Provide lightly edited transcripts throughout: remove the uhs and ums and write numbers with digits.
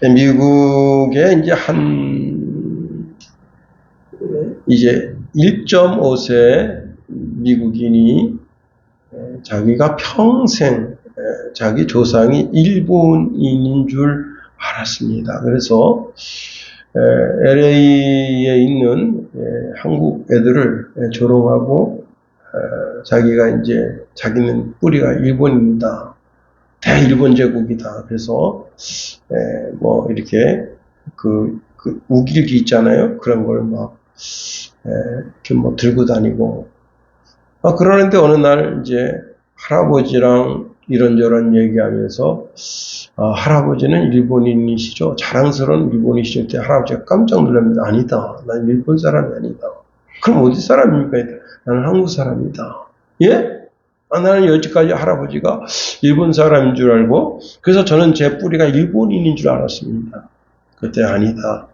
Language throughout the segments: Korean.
미국에 이제 1.5세 미국인이 자기가 평생 자기 조상이 일본인인 줄 알았습니다. 그래서 LA에 있는 한국 애들을 조롱하고 자기가 자기는 뿌리가 일본입니다. 대일본 제국이다. 그래서 뭐 이렇게 그 우길기 있잖아요. 그런 걸 막 이렇게 뭐 들고 다니고. 그러는데 어느 날 할아버지랑 이런저런 얘기하면서 할아버지는 일본인이시죠. 자랑스러운 일본이시죠. 그때 할아버지가 깜짝 놀랍니다. 아니다. 난 일본 사람이 아니다. 그럼 어디 사람입니까? 나는 한국 사람이다. 예? 나는 여지까지 할아버지가 일본 사람인 줄 알고, 그래서 저는 제 뿌리가 일본인인 줄 알았습니다. 그때 아니다.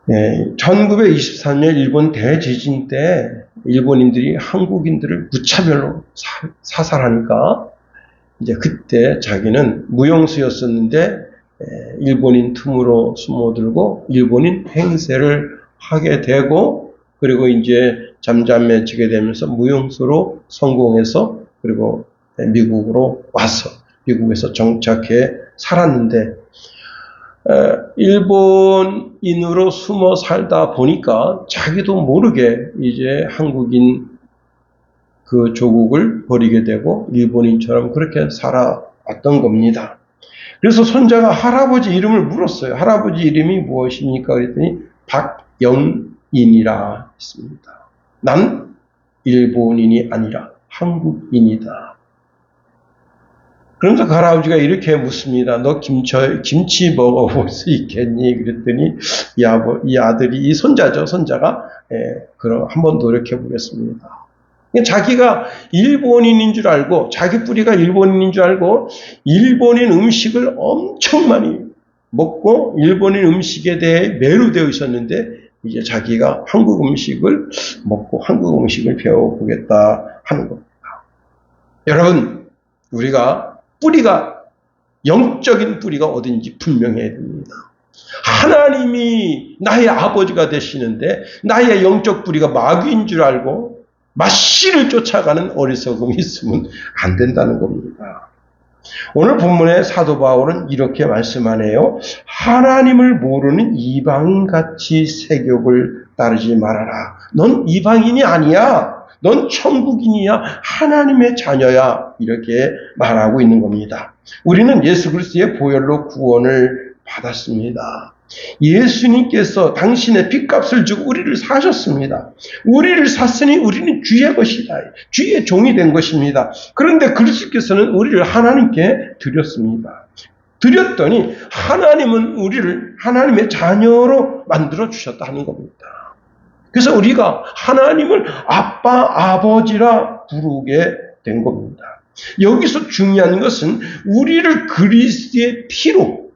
1923년 일본 대지진 때 일본인들이 한국인들을 무차별로 사살하니까 그때 자기는 무용수였었는데 일본인 틈으로 숨어들고 일본인 행세를 하게 되고, 그리고 잠잠해지게 되면서 무용수로 성공해서 그리고 미국으로 와서 미국에서 정착해 살았는데, 일본인으로 숨어 살다 보니까 자기도 모르게 한국인 그 조국을 버리게 되고 일본인처럼 그렇게 살아왔던 겁니다. 그래서 손자가 할아버지 이름을 물었어요. 할아버지 이름이 무엇입니까? 그랬더니 박영인이라 했습니다. 난 일본인이 아니라 한국인이다. 그러면서 그 할아버지가 이렇게 묻습니다. 너 김치 먹어볼 수 있겠니? 그랬더니 이 아들이, 이 손자죠. 손자가 그럼 한번 노력해 보겠습니다. 자기가 일본인인 줄 알고, 자기 뿌리가 일본인인 줄 알고 일본인 음식을 엄청 많이 먹고 일본인 음식에 대해 매료되어 있었는데, 이제 자기가 한국 음식을 먹고 한국 음식을 배워보겠다 하는 겁니다. 여러분, 우리가 뿌리가, 영적인 뿌리가 어딘지 분명해야 됩니다. 하나님이 나의 아버지가 되시는데 나의 영적 뿌리가 마귀인 줄 알고 마씨를 쫓아가는 어리석음이 있으면 안 된다는 겁니다. 오늘 본문의 사도 바울은 이렇게 말씀하네요. 하나님을 모르는 이방인같이 세욕을 따르지 말아라. 넌 이방인이 아니야. 넌 천국인이야. 하나님의 자녀야. 이렇게 말하고 있는 겁니다. 우리는 예수 그리스도의 보혈로 구원을 받았습니다. 예수님께서 당신의 핏값을 주고 우리를 사셨습니다. 우리를 샀으니 우리는 주의 것이다. 주의 종이 된 것입니다. 그런데 그리스도께서는 우리를 하나님께 드렸습니다. 드렸더니 하나님은 우리를 하나님의 자녀로 만들어 주셨다는 겁니다. 그래서 우리가 하나님을 아빠, 아버지라 부르게 된 겁니다. 여기서 중요한 것은 우리를 그리스도의 피로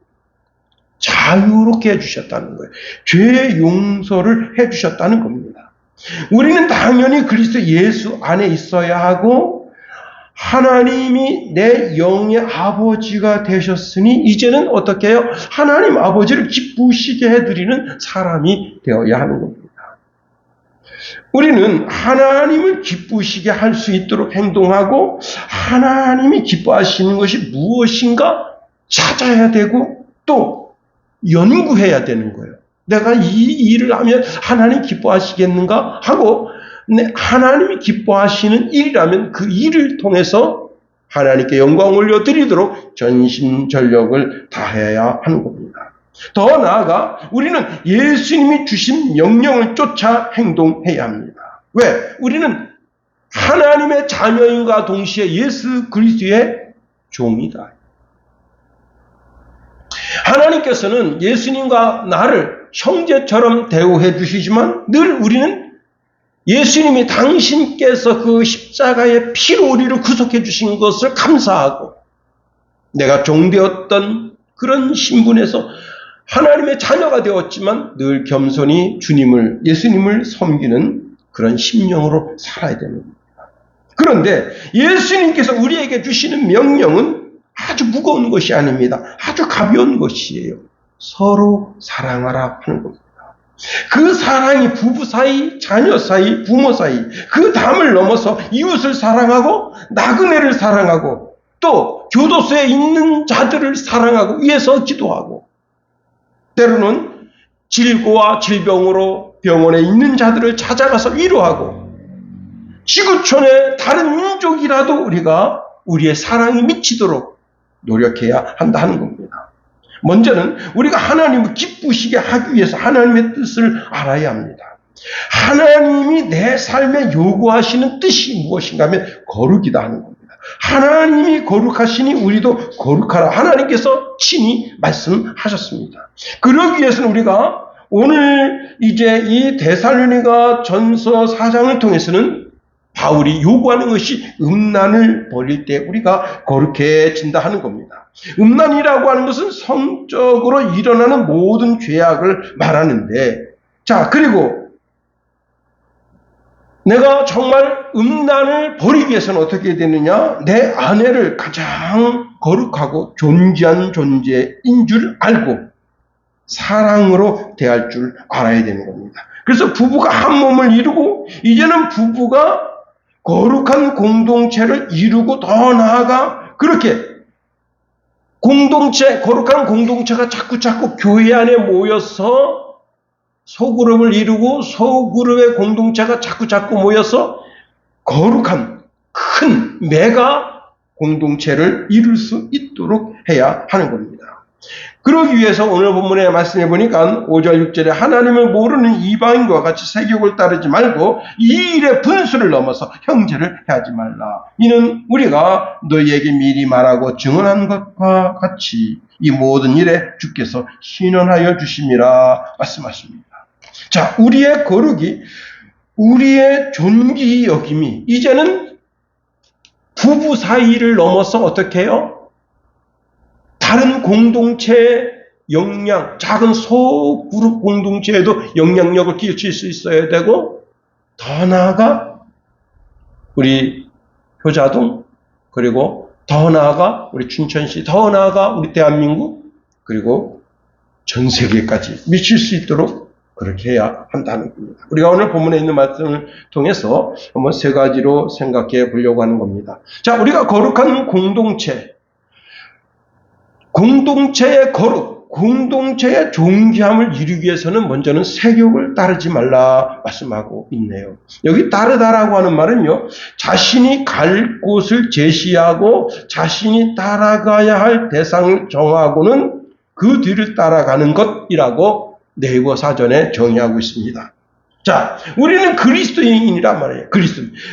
자유롭게 해주셨다는 거예요. 죄 용서를 해주셨다는 겁니다. 우리는 당연히 그리스도 예수 안에 있어야 하고, 하나님이 내 영의 아버지가 되셨으니 이제는 어떻게 해요? 하나님 아버지를 기쁘시게 해드리는 사람이 되어야 하는 겁니다. 우리는 하나님을 기쁘시게 할 수 있도록 행동하고, 하나님이 기뻐하시는 것이 무엇인가 찾아야 되고 또 연구해야 되는 거예요. 내가 이 일을 하면 하나님 기뻐하시겠는가 하고, 하나님이 기뻐하시는 일이라면 그 일을 통해서 하나님께 영광 올려드리도록 전심전력을 다해야 하는 겁니다. 더 나아가 우리는 예수님이 주신 명령을 쫓아 행동해야 합니다. 왜? 우리는 하나님의 자녀인과 동시에 예수 그리스도의 종이다. 하나님께서는 예수님과 나를 형제처럼 대우해 주시지만 늘 우리는 예수님이 당신께서 그 십자가의 피로 우리를 구속해 주신 것을 감사하고, 내가 종되었던 그런 신분에서 하나님의 자녀가 되었지만 늘 겸손히 예수님을 섬기는 그런 심령으로 살아야 됩니다. 그런데 예수님께서 우리에게 주시는 명령은 아주 무거운 것이 아닙니다. 아주 가벼운 것이에요. 서로 사랑하라 하는 겁니다. 그 사랑이 부부 사이, 자녀 사이, 부모 사이, 그 담을 넘어서 이웃을 사랑하고 나그네를 사랑하고 또 교도소에 있는 자들을 사랑하고 위해서 기도하고 때로는 질고와 질병으로 병원에 있는 자들을 찾아가서 위로하고 지구촌의 다른 민족이라도 우리가 우리의 사랑이 미치도록 노력해야 한다는 겁니다. 먼저는 우리가 하나님을 기쁘시게 하기 위해서 하나님의 뜻을 알아야 합니다. 하나님이 내 삶에 요구하시는 뜻이 무엇인가 하면 거룩이다 하는 겁니다. 하나님이 거룩하시니 우리도 거룩하라. 하나님께서 친히 말씀하셨습니다. 그러기 위해서는 우리가 오늘 이제 이 데살로니가 전서 4장을 통해서는 바울이 요구하는 것이 음란을 버릴 때 우리가 거룩해진다 하는 겁니다. 음란이라고 하는 것은 성적으로 일어나는 모든 죄악을 말하는데, 자, 그리고 내가 정말 음란을 버리기 위해서는 어떻게 되느냐? 내 아내를 가장 거룩하고 존귀한 존재인 줄 알고 사랑으로 대할 줄 알아야 되는 겁니다. 그래서 부부가 한 몸을 이루고 이제는 부부가 거룩한 공동체를 이루고 더 나아가 그렇게 거룩한 공동체가 자꾸 교회 안에 모여서 소그룹을 이루고 소그룹의 공동체가 자꾸 모여서 거룩한 큰 메가 공동체를 이룰 수 있도록 해야 하는 겁니다. 그러기 위해서 오늘 본문에 말씀해 보니까 5절 6절에 하나님을 모르는 이방인과 같이 세욕을 따르지 말고 이 일의 분수를 넘어서 형제를 해하지 말라. 이는 우리가 너희에게 미리 말하고 증언한 것과 같이 이 모든 일에 주께서 신원하여 주심이라 말씀하십니다. 자, 우리의 거룩이, 우리의 존귀 여김이 이제는 부부 사이를 넘어서 어떻게 해요? 다른 공동체의 영향, 작은 소그룹 공동체에도 영향력을 끼칠 수 있어야 되고, 더 나아가 우리 효자동, 그리고 더 나아가 우리 춘천시, 더 나아가 우리 대한민국, 그리고 전 세계까지 미칠 수 있도록 그렇게 해야 한다는 겁니다. 우리가 오늘 본문에 있는 말씀을 통해서 한번 세 가지로 생각해 보려고 하는 겁니다. 자, 우리가 거룩한 공동체의 거룩, 공동체의 존귀함을 이루기 위해서는 먼저는 세욕을 따르지 말라 말씀하고 있네요. 여기 따르다라고 하는 말은요, 자신이 갈 곳을 제시하고 자신이 따라가야 할 대상을 정하고는 그 뒤를 따라가는 것이라고 네이버 사전에 정의하고 있습니다. 자, 우리는 그리스도인이란 말이에요.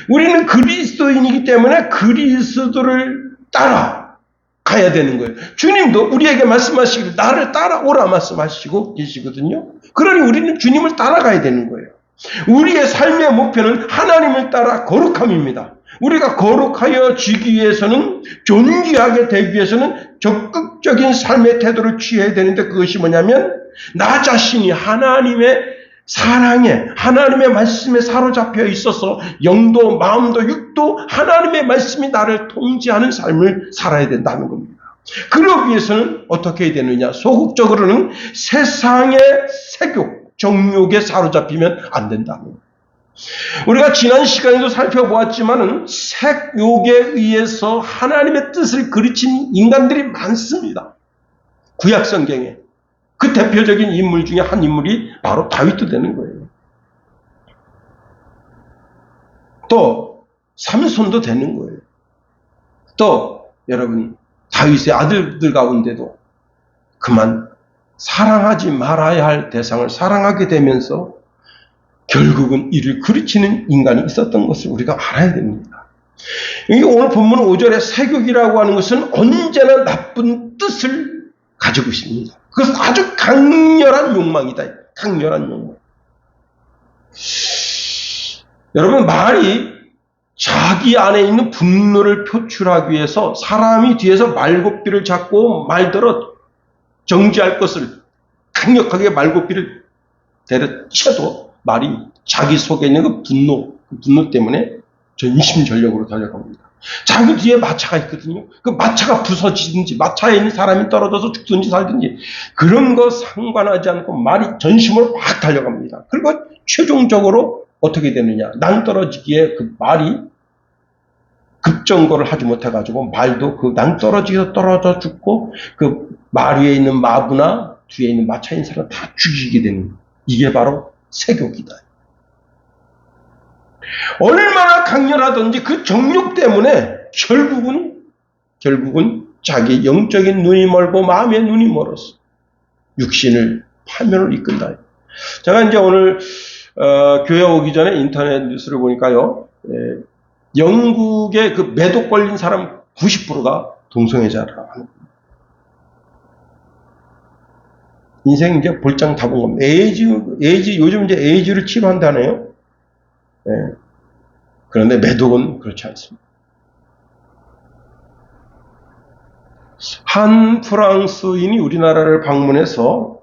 우리는 그리스도인이기 때문에 그리스도를 따라 가야 되는 거예요. 주님도 우리에게 말씀하시기를 나를 따라오라 말씀하시고 계시거든요. 그러니 우리는 주님을 따라가야 되는 거예요. 우리의 삶의 목표는 하나님을 따라 거룩함입니다. 우리가 거룩하여 지기 위해서는, 존귀하게 되기 위해서는 적극적인 삶의 태도를 취해야 되는데, 그것이 뭐냐면 나 자신이 하나님의 사랑에, 하나님의 말씀에 사로잡혀 있어서 영도, 마음도, 육도 하나님의 말씀이 나를 통제하는 삶을 살아야 된다는 겁니다. 그러기 위해서는 어떻게 해야 되느냐? 소극적으로는 세상의 색욕, 정욕에 사로잡히면 안 된다는 겁니다. 우리가 지난 시간에도 살펴보았지만은 색욕에 의해서 하나님의 뜻을 그르친 인간들이 많습니다. 구약 성경에. 그 대표적인 인물 중에 한 인물이 바로 다윗도 되는 거예요. 또 삼손도 되는 거예요. 또 여러분 다윗의 아들들 가운데도 그만 사랑하지 말아야 할 대상을 사랑하게 되면서 결국은 이를 그르치는 인간이 있었던 것을 우리가 알아야 됩니다. 여기 오늘 본문 5절에 세욕이라고 하는 것은 언제나 나쁜 뜻을 가지고 있습니다. 그것은 아주 강렬한 욕망이다. 강렬한 욕망. 여러분, 말이 자기 안에 있는 분노를 표출하기 위해서 사람이 뒤에서 말고삐를 잡고 말더러 정지할 것을 강력하게 말고삐를 때려쳐도 말이 자기 속에 있는 그 분노 때문에 전심전력으로 달려갑니다. 자기 뒤에 마차가 있거든요. 그 마차가 부서지든지 마차에 있는 사람이 떨어져서 죽든지 살든지 그런 거 상관하지 않고 말이 전심으로 막 달려갑니다. 그리고 최종적으로 어떻게 되느냐. 낭떠러지기에 그 말이 급정거를 하지 못해가지고 말도 그 낭떠러지기에서 떨어져 죽고 그 말 위에 있는 마부나 뒤에 있는 마차에 있는 사람 다 죽이게 되는, 이게 바로 세교기다. 얼마나 강렬하든지 그 정욕 때문에 결국은 자기 영적인 눈이 멀고 마음의 눈이 멀었어. 육신을 파멸을 이끈다. 제가 이제 오늘 교회 오기 전에 인터넷 뉴스를 보니까요, 영국의 그 매독 걸린 사람 90%가 동성애자라고 하는 겁니다. 인생 이제 볼장 다 본 겁니다. 에이즈, 요즘 이제 에이즈를 치료한다네요. 네. 그런데 매독은 그렇지 않습니다. 한 프랑스인이 우리나라를 방문해서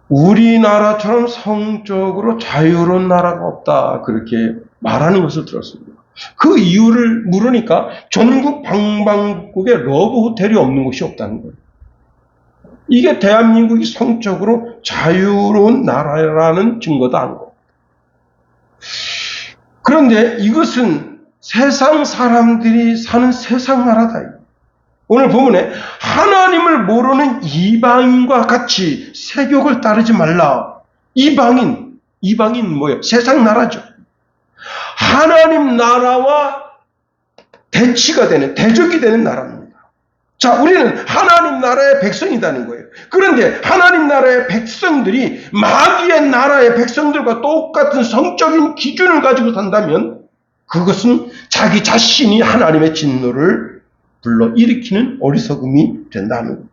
우리나라처럼 성적으로 자유로운 나라가 없다, 그렇게 말하는 것을 들었습니다. 그 이유를 물으니까 전국 방방곡곡에 러브 호텔이 없는 곳이 없다는 거예요. 이게 대한민국이 성적으로 자유로운 나라라는 증거도 아니고. 그런데 이것은 세상 사람들이 사는 세상 나라다. 오늘 본문에 하나님을 모르는 이방인과 같이 세욕을 따르지 말라. 이방인 뭐예요? 세상 나라죠. 하나님 나라와 대치가 되는, 대적이 되는 나라입니다. 자, 우리는 하나님 나라의 백성이라는 거예요. 그런데 하나님 나라의 백성들이 마귀의 나라의 백성들과 똑같은 성적인 기준을 가지고 산다면 그것은 자기 자신이 하나님의 진노를 불러일으키는 어리석음이 된다는 겁니다.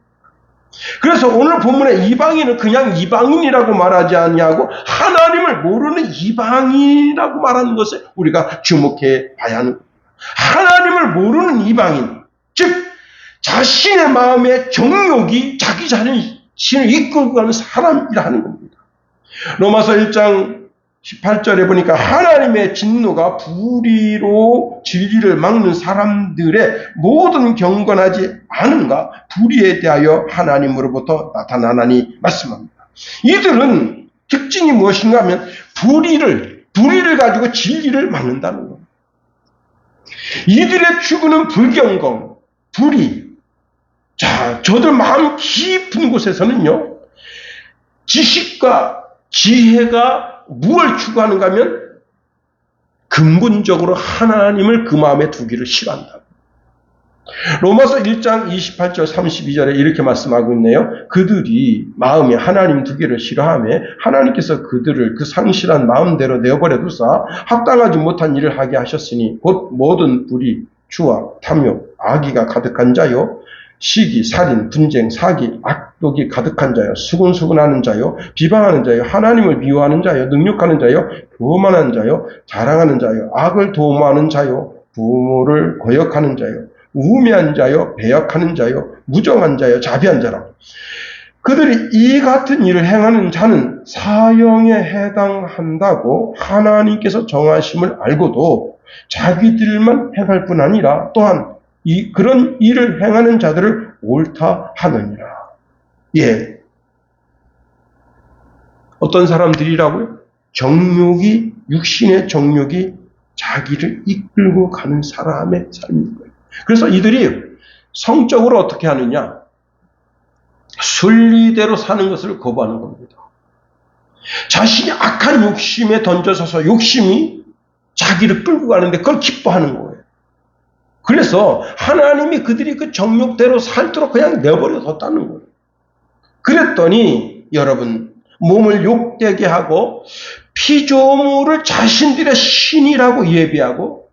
그래서 오늘 본문에 이방인은 그냥 이방인이라고 말하지 않냐고 하나님을 모르는 이방인이라고 말하는 것을 우리가 주목해 봐야 하는 겁니다. 하나님을 모르는 이방인, 즉 자신의 마음의 정욕이 자기 자신을 이끌고 가는 사람이라는 겁니다. 로마서 1장 18절에 보니까 하나님의 진노가 불의로 진리를 막는 사람들의 모든 경건하지 않은가 불의에 대하여 하나님으로부터 나타나나니 말씀합니다. 이들은 특징이 무엇인가 하면 불의를 가지고 진리를 막는다는 겁니다. 이들의 추구는 불경건, 불의. 자, 저들 마음 깊은 곳에서는요, 지식과 지혜가 무엇을 추구하는가 하면 근본적으로 하나님을 그 마음에 두기를 싫어한다. 로마서 1장 28절 32절에 이렇게 말씀하고 있네요. 그들이 마음에 하나님 두기를 싫어하며 하나님께서 그들을 그 상실한 마음대로 내어버려 두사 합당하지 못한 일을 하게 하셨으니 곧 모든 불의, 추악, 탐욕, 악의가 가득한 자요, 시기, 살인, 분쟁, 사기, 악독이 가득한 자요, 수군수군하는 자요, 비방하는 자요, 하나님을 미워하는 자요, 능욕하는 자요, 교만한 자요, 자랑하는 자요, 악을 도모하는 자요, 부모를 거역하는 자요, 우매한 자요, 배역하는 자요, 무정한 자요, 자비한 자라. 그들이 이 같은 일을 행하는 자는 사형에 해당한다고 하나님께서 정하심을 알고도 자기들만 행할 뿐 아니라 또한 그런 일을 행하는 자들을 옳다 하느니라. 예. 어떤 사람들이라고요? 육신의 정욕이 자기를 이끌고 가는 사람의 삶인 거예요. 그래서 이들이 성적으로 어떻게 하느냐? 순리대로 사는 것을 거부하는 겁니다. 자신이 악한 욕심에 던져서서 욕심이 자기를 끌고 가는데 그걸 기뻐하는 거예요. 그래서 하나님이 그들이 그 정욕대로 살도록 그냥 내버려뒀다는 거예요. 그랬더니 여러분, 몸을 욕되게 하고 피조물을 자신들의 신이라고 예비하고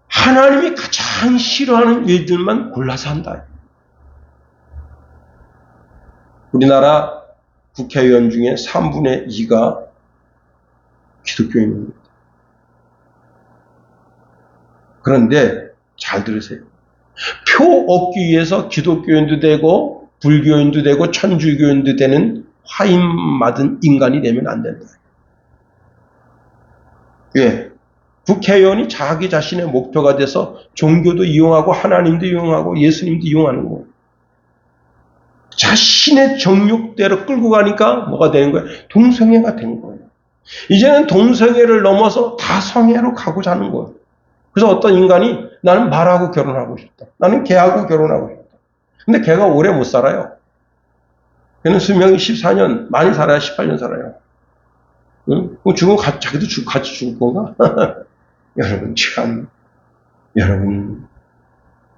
하나님이 가장 싫어하는 일들만 골라서 한다. 우리나라 국회의원 중에 3분의 2가 기독교인입니다. 그런데 잘 들으세요. 표 얻기 위해서 기독교인도 되고 불교인도 되고 천주교인도 되는 화인 맞은 인간이 되면 안 된다. 왜? 국회의원이 자기 자신의 목표가 돼서 종교도 이용하고 하나님도 이용하고 예수님도 이용하는 거예요. 자신의 정욕대로 끌고 가니까 뭐가 되는 거예요? 동성애가 된 거예요. 이제는 동성애를 넘어서 다성애로 가고자 하는 거예요. 그래서 어떤 인간이 나는 말하고 결혼하고 싶다. 나는 개하고 결혼하고 싶다. 근데 개가 오래 못 살아요. 걔는 수명이 14년, 많이 살아야 18년 살아요. 응? 죽으면 자기도 같이 죽을 건가? 여러분,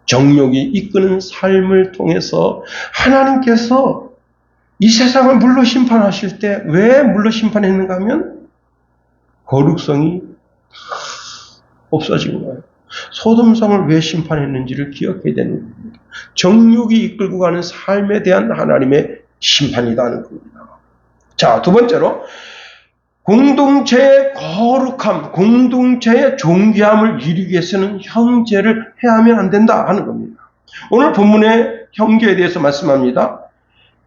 정욕이 이끄는 삶을 통해서 하나님께서 이 세상을 물로 심판하실 때 왜 물로 심판했는가 하면 거룩성이 없어진 거예요. 소돔성을 왜 심판했는지를 기억해야 되는 겁니다. 정욕이 이끌고 가는 삶에 대한 하나님의 심판이다 하는 겁니다. 자, 두 번째로 공동체의 거룩함, 공동체의 존귀함을 이루기 위해서는 형제를 해하면 안 된다 하는 겁니다. 오늘 본문의 형제에 대해서 말씀합니다.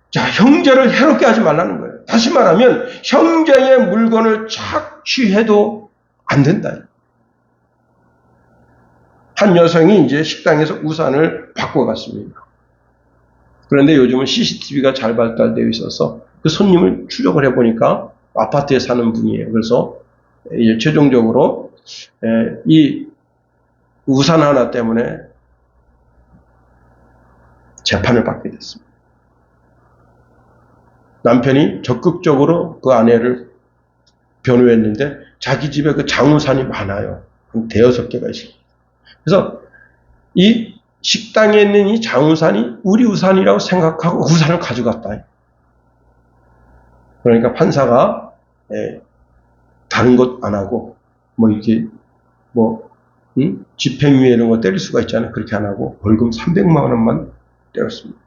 자, 형제를 해롭게 하지 말라는 거예요. 다시 말하면 형제의 물건을 착취해도 안 된다. 한 여성이 이제 식당에서 우산을 바꿔갔습니다. 그런데 요즘은 CCTV가 잘 발달되어 있어서 그 손님을 추적을 해보니까 아파트에 사는 분이에요. 그래서 이제 최종적으로 이 우산 하나 때문에 재판을 받게 됐습니다. 남편이 적극적으로 그 아내를 변호했는데 자기 집에 그 장우산이 많아요. 한 대여섯 개가 있습니다. 그래서 이 식당에 있는 이 장우산이 우리 우산이라고 생각하고 우산을 가져갔다. 그러니까 판사가 다른 것 안 하고 이렇게 집행유예 이런 거 때릴 수가 있잖아요. 그렇게 안 하고 벌금 300만 원만 때렸습니다.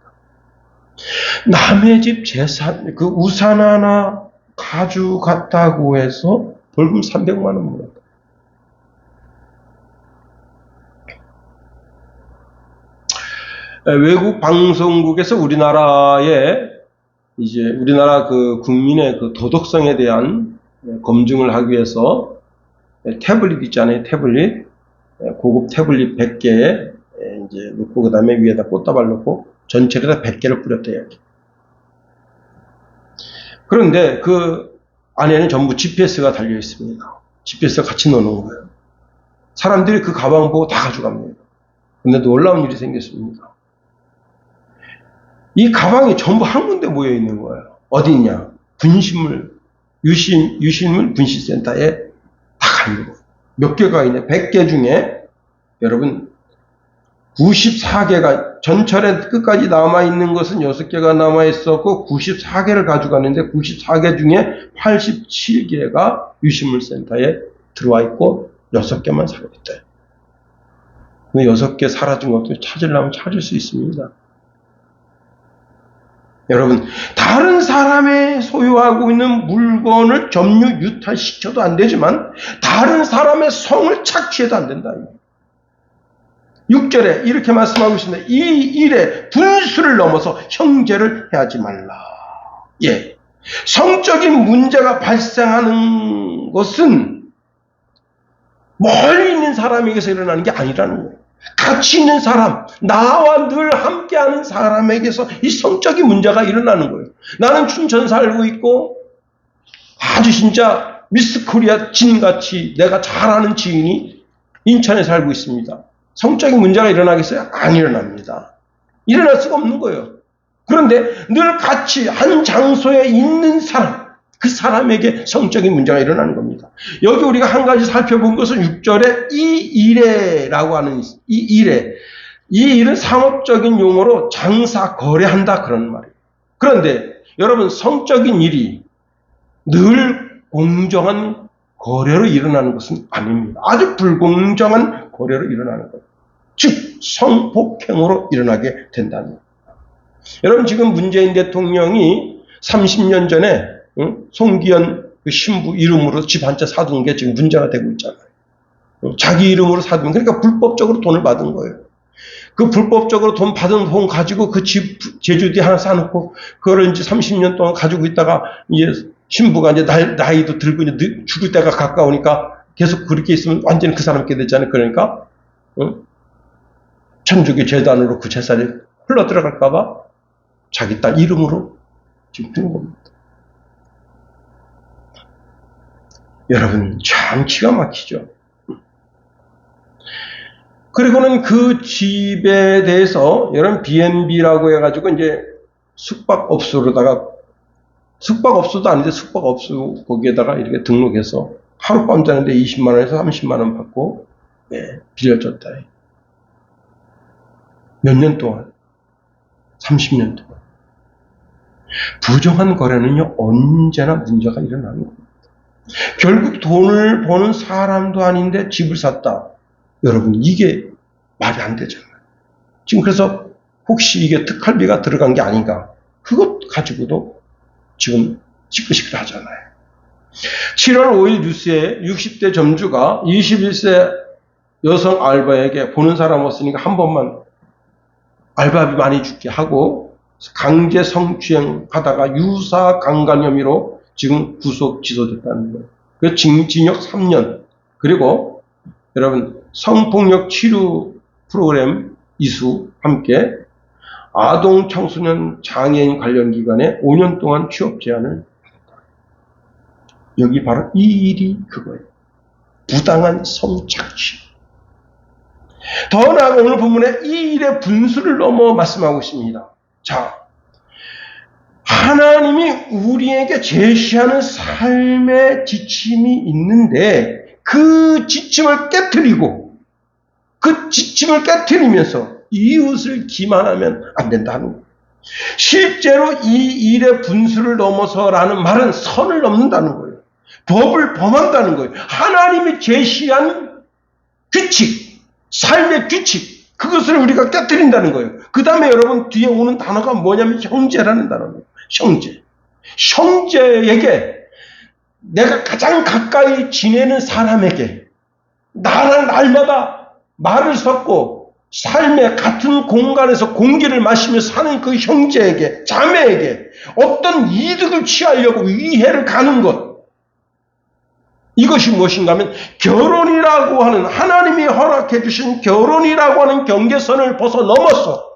남의 집 재산 그 우산 하나 가져갔다고 해서 벌금 300만 원 물었다. 외국 방송국에서 우리나라 그 국민의 그 도덕성에 대한 검증을 하기 위해서 태블릿 있잖아요. 태블릿. 고급 태블릿 100개에 이제 넣고 그 다음에 위에다 꽃다발 넣고 전체에다 100개를 뿌렸대요. 그런데 그 안에는 전부 GPS가 달려 있습니다. GPS가 같이 넣어놓은 거예요. 사람들이 그 가방을 보고 다 가져갑니다. 근데 놀라운 일이 생겼습니다. 이 가방이 전부 한 군데 모여 있는 거예요. 어디 있냐? 유실물 분실센터에 다 가는 거예요. 몇 개가 있냐? 100개 중에 여러분 94개가 전철에 끝까지 남아있는 것은 6개가 남아있었고 94개를 가져갔는데 94개 중에 87개가 유실물센터에 들어와 있고 6개만 살아있다. 근데 6개 사라진 것도 찾으려면 찾을 수 있습니다. 여러분, 다른 사람의 소유하고 있는 물건을 점유, 유탈시켜도 안 되지만 다른 사람의 성을 착취해도 안 된다. 6절에 이렇게 말씀하고 있습니다. 이 일에 분수를 넘어서 형제를 해하지 말라. 예, 성적인 문제가 발생하는 것은 멀리 있는 사람에게서 일어나는 게 아니라는 거예요. 같이 있는 사람, 나와 늘 함께하는 사람에게서 이 성적인 문제가 일어나는 거예요. 나는 춘천 살고 있고 아주 진짜 미스 코리아 진같이 내가 잘 아는 지인이 인천에 살고 있습니다. 성적인 문제가 일어나겠어요? 안 일어납니다. 일어날 수가 없는 거예요. 그런데 늘 같이 한 장소에 있는 사람, 그 사람에게 성적인 문제가 일어나는 겁니다. 여기 우리가 한 가지 살펴본 것은 6절에 이 일에라고 하는 이 일은 상업적인 용어로 장사, 거래한다 그런 말이에요. 그런데 여러분 성적인 일이 늘 공정한 거래로 일어나는 것은 아닙니다. 아주 불공정한 거래로 일어나는 거예요. 즉 성폭행으로 일어나게 된다는 거예요. 여러분 지금 문재인 대통령이 30년 전에 송기현 그 신부 이름으로 집 한 채 사둔 게 지금 문제가 되고 있잖아요. 자기 이름으로 사둔, 그러니까 불법적으로 돈을 받은 거예요. 그 불법적으로 돈 받은 돈 가지고 그 집 제주도에 하나 사놓고 그거를 이제 30년 동안 가지고 있다가 이제 신부가 이제 나이도 들고 이제 죽을 때가 가까우니까 계속 그렇게 있으면 완전히 그 사람께 되잖아요. 그러니까 천주교 재단으로 그 재산이 흘러 들어갈까봐 자기 딸 이름으로 지금 주는 겁니다. 여러분 참 기가 막히죠. 그리고는 그 집에 대해서 여러분 B&B라고 해가지고 이제 숙박업소로다가 숙박업소도 아닌데 숙박업소 거기에다가 이렇게 등록해서 하룻밤 자는데 20만 원에서 30만 원 받고 빌려줬다. 몇 년 동안? 30년 동안. 부정한 거래는요 언제나 문제가 일어나는 겁니다. 결국 돈을 버는 사람도 아닌데 집을 샀다. 여러분 이게 말이 안 되잖아요. 지금 그래서 혹시 이게 특활비가 들어간 게 아닌가? 그것 가지고도 지금 시끌시끌 하잖아요. 7월 5일 뉴스에 60대 점주가 21세 여성 알바에게 보는 사람 없으니까 한 번만 알바비 많이 줄게 하고 강제 성추행 하다가 유사 강간 혐의로 지금 구속 기소됐다는 거예요. 그래서 징역 3년 그리고 여러분 성폭력 치료 프로그램 이수 함께 아동 청소년 장애인 관련 기관에 5년 동안 취업 제한을 했다. 여기 바로 이 일이 그거예요. 부당한 성착취. 더 나아가 오늘 본문에 이 일의 분수를 넘어 말씀하고 있습니다. 자, 하나님이 우리에게 제시하는 삶의 지침이 있는데 그 지침을 깨트리고 그 지침을 깨트리면서 이웃을 기만하면 안 된다는 거예요. 실제로 이 일의 분수를 넘어서라는 말은 선을 넘는다는 거예요. 법을 범한다는 거예요. 하나님이 제시한 규칙, 삶의 규칙, 그것을 우리가 깨트린다는 거예요. 그 다음에 여러분 뒤에 오는 단어가 뭐냐면 형제라는 단어예요. 형제. 형제에게 내가 가장 가까이 지내는 사람에게 나랑 날마다 말을 섞고 삶의 같은 공간에서 공기를 마시며 사는 그 형제에게 자매에게 어떤 이득을 취하려고 위해를 가는 것 이것이 무엇인가 하면 결혼이라고 하는 하나님이 허락해 주신 결혼이라고 하는 경계선을 벗어넘어서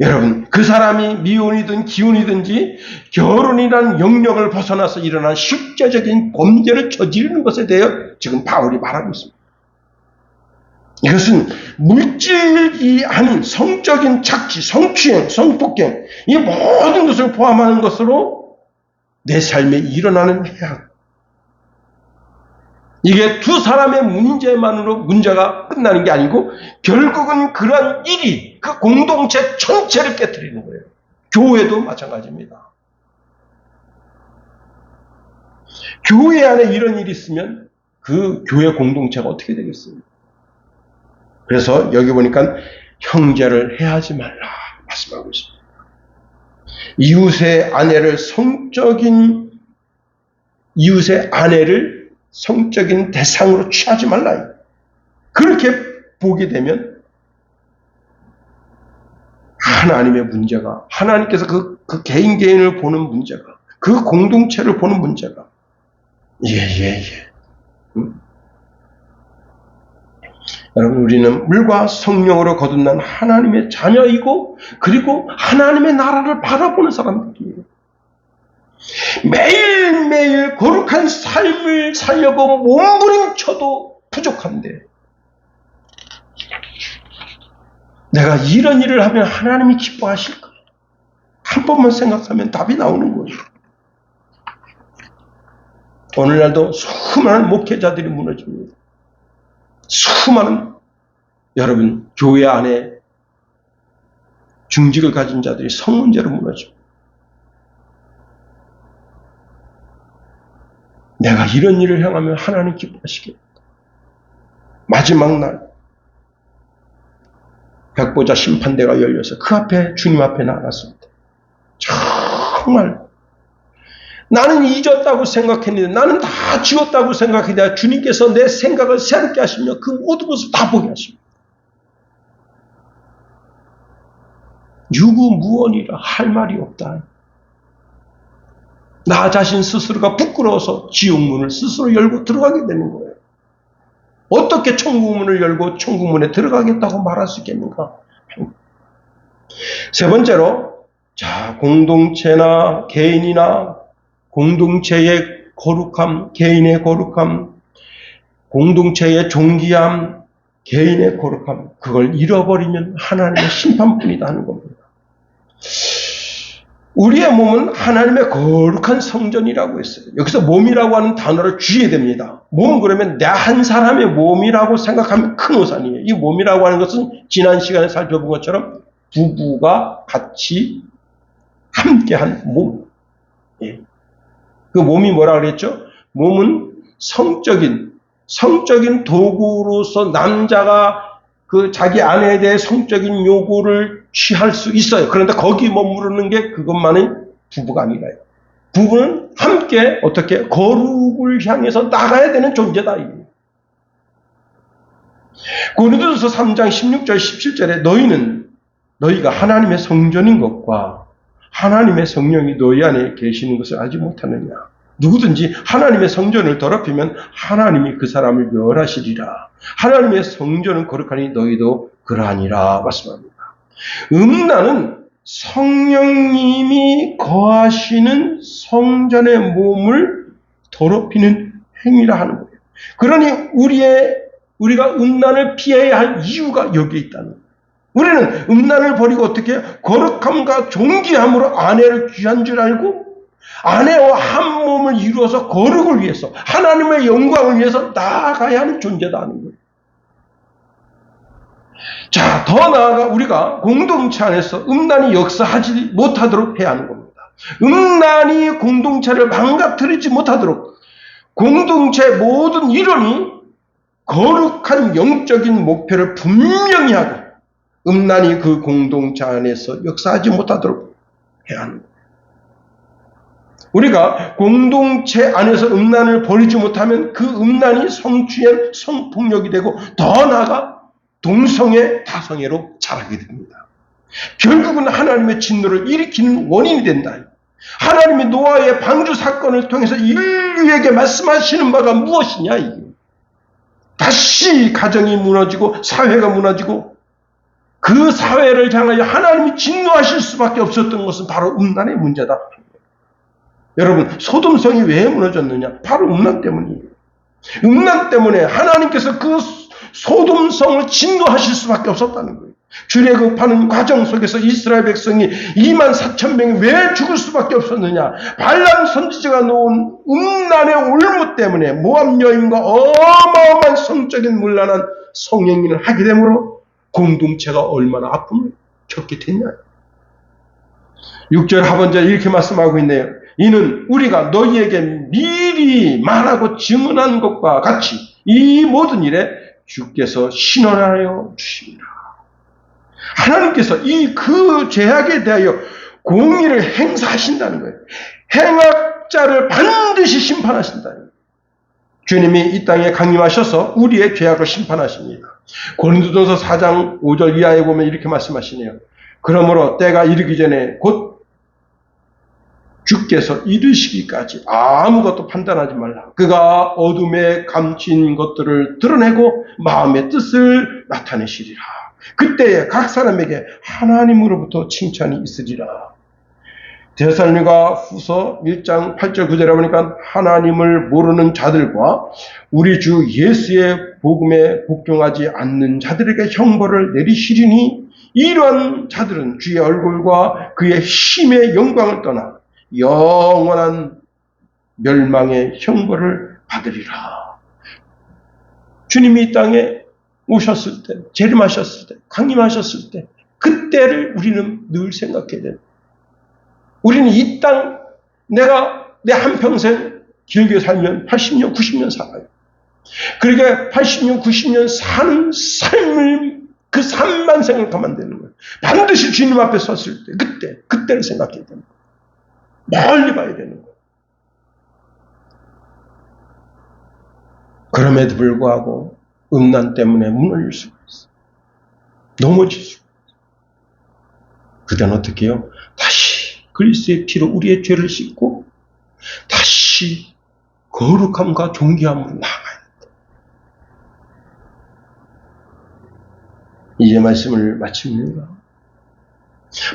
여러분 그 사람이 미혼이든 기혼이든지 결혼이라는 영역을 벗어나서 일어난 실제적인 범죄를 저지르는 것에 대해 지금 바울이 말하고 있습니다. 이것은 물질이 아닌 성적인 착취, 성추행, 성폭행 이 모든 것을 포함하는 것으로 내 삶에 일어나는 해악. 이게 두 사람의 문제만으로 문제가 끝나는 게 아니고 결국은 그러한 일이 그 공동체 전체를 깨트리는 거예요. 교회도 마찬가지입니다. 교회 안에 이런 일이 있으면 그 교회 공동체가 어떻게 되겠습니까? 그래서 여기 보니까 형제를 해하지 말라 말씀하고 있습니다. 이웃의 아내를 성적인 대상으로 취하지 말라. 그렇게 보게 되면 하나님의 문제가 하나님께서 그 개인을 보는 문제가 그 공동체를 보는 문제가 여러분 우리는 물과 성령으로 거듭난 하나님의 자녀이고 그리고 하나님의 나라를 바라보는 사람들이에요. 매일매일 거룩한 삶을 살려고 몸부림쳐도 부족한데 내가 이런 일을 하면 하나님이 기뻐하실까? 한 번만 생각하면 답이 나오는 거예요. 오늘날도 수많은 목회자들이 무너집니다. 수많은 여러분 교회 안에 중직을 가진 자들이 성문제로 무너집니다. 내가 이런 일을 행하면 하나님 기뻐하시겠다. 마지막 날 백보자 심판대가 열려서 그 앞에 주님 앞에 나갔습니다. 정말 나는 잊었다고 생각했는데 나는 다 지웠다고 생각했는데 주님께서 내 생각을 새롭게 하시며 그 모든 것을 다 보게 하십니다. 유구무원이라 할 말이 없다. 나 자신 스스로가 부끄러워서 지옥문을 스스로 열고 들어가게 되는 거예요. 어떻게 천국문을 열고 천국문에 들어가겠다고 말할 수 있겠는가? 세 번째로, 자, 공동체나 개인이나 공동체의 거룩함, 개인의 거룩함, 공동체의 존귀함, 개인의 거룩함, 그걸 잃어버리면 하나님의 심판뿐이다 하는 겁니다. 우리의 몸은 하나님의 거룩한 성전이라고 했어요. 여기서 몸이라고 하는 단어를 주의해야 됩니다. 몸 그러면 내 한 사람의 몸이라고 생각하면 큰 오산이에요. 이 몸이라고 하는 것은 지난 시간에 살펴본 것처럼 부부가 같이 함께한 몸. 예. 그 몸이 뭐라 그랬죠? 몸은 성적인 도구로서 남자가 그 자기 아내에 대해 성적인 요구를 취할 수 있어요. 그런데 거기 머무르는 게 그것만이 부부가 아니라요. 부부는 함께 어떻게 거룩을 향해서 나가야 되는 존재다. 고린도전서 3장 16절 17절에 너희가 하나님의 성전인 것과 하나님의 성령이 너희 안에 계시는 것을 알지 못하느냐. 누구든지 하나님의 성전을 더럽히면 하나님이 그 사람을 멸하시리라. 하나님의 성전은 거룩하니 너희도 그러하니라 말씀합니다. 음란은 성령님이 거하시는 성전의 몸을 더럽히는 행위라 하는 거예요. 그러니 우리가 음란을 피해야 할 이유가 여기에 있다는 거예요. 우리는 음란을 버리고 어떻게 거룩함과 존귀함으로 아내를 귀한 줄 알고 아내와 한 몸을 이루어서 거룩을 위해서 하나님의 영광을 위해서 나아가야 하는 존재다 하는 거예요. 자, 더 나아가 우리가 공동체 안에서 음란이 역사하지 못하도록 해야 하는 겁니다. 음란이 공동체를 망가뜨리지 못하도록 공동체의 모든 일원이 거룩한 영적인 목표를 분명히 하고 음란이 그 공동체 안에서 역사하지 못하도록 해야 하는 거예요. 우리가 공동체 안에서 음란을 버리지 못하면 그 음란이 성추행, 성폭력이 되고 더 나아가 동성애, 다성애로 자라게 됩니다. 결국은 하나님의 진노를 일으키는 원인이 된다. 하나님이 노아의 방주 사건을 통해서 인류에게 말씀하시는 바가 무엇이냐 이게. 다시 가정이 무너지고 사회가 무너지고 그 사회를 향하여 하나님이 진노하실 수밖에 없었던 것은 바로 음란의 문제다. 여러분, 소돔성이 왜 무너졌느냐? 바로 음란 때문이에요. 음란 때문에 하나님께서 그 소돔성을 진노하실 수밖에 없었다는 거예요. 출애굽하는 과정 속에서 이스라엘 백성이 24,000명이 왜 죽을 수밖에 없었느냐? 발람 선지자가 놓은 음란의 올무 때문에 모압 여인과 어마어마한 성적인 문란한 성행위를 하게 되므로 공동체가 얼마나 아픔을 겪게 됐냐? 6절 하반절에 이렇게 말씀하고 있네요. 이는 우리가 너희에게 미리 말하고 증언한 것과 같이 이 모든 일에 주께서 신원하여 주십니다. 하나님께서 그 죄악에 대하여 공의를 행사하신다는 거예요. 행악자를 반드시 심판하신다는 거예요. 주님이 이 땅에 강림하셔서 우리의 죄악을 심판하십니다. 고린도전서 4장 5절 이하에 보면 이렇게 말씀하시네요. 그러므로 때가 이르기 전에 곧 주께서 이르시기까지 아무것도 판단하지 말라. 그가 어둠에 감춘 것들을 드러내고 마음의 뜻을 나타내시리라. 그때에 각 사람에게 하나님으로부터 칭찬이 있으리라. 데살로니가 후서 1장 8절 9절에 보니까 하나님을 모르는 자들과 우리 주 예수의 복음에 복종하지 않는 자들에게 형벌을 내리시리니 이러한 자들은 주의 얼굴과 그의 힘의 영광을 떠나 영원한 멸망의 형벌을 받으리라. 주님이 이 땅에 오셨을 때, 재림하셨을 때, 강림하셨을 때, 그때를 우리는 늘 생각해야 돼요. 우리는 이 땅, 내가 내 한평생 길게 살면 80년, 90년 살아요. 그러니까 80년, 90년 사는 삶을, 그 삶만 생각하면 안 되는 거예요. 반드시 주님 앞에 섰을 때, 그때를 생각해야 되는 거예요. 멀리 봐야 되는 거예요. 그럼에도 불구하고 음란 때문에 무너질 수가 있어요. 넘어질 수가 있어요. 그때는 어떻게 해요? 다시 그리스도의 피로 우리의 죄를 씻고 다시 거룩함과 존귀함으로 나아가야 된다. 이제 말씀을 마칩니다.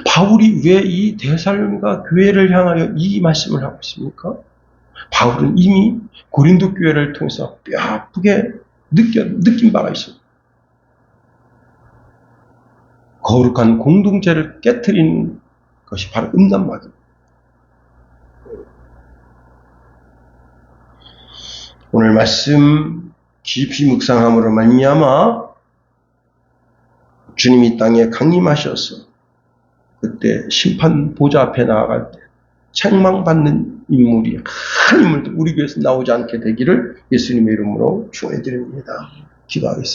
바울이 왜 이 데살로니가 교회를 향하여 이 말씀을 하고 있습니까? 바울은 이미 고린도 교회를 통해서 뼈아프게 느낀 바가 있습니다. 거룩한 공동체를 깨트리는 것이 바로 음란마귀입니다. 오늘 말씀 깊이 묵상함으로 말미암아 주님이 땅에 강림하셔서 그때 심판 보좌 앞에 나아갈 때 책망받는 인물이 한 인물도 우리 교회에서 나오지 않게 되기를 예수님의 이름으로 축원해 드립니다. 기도하겠습니다.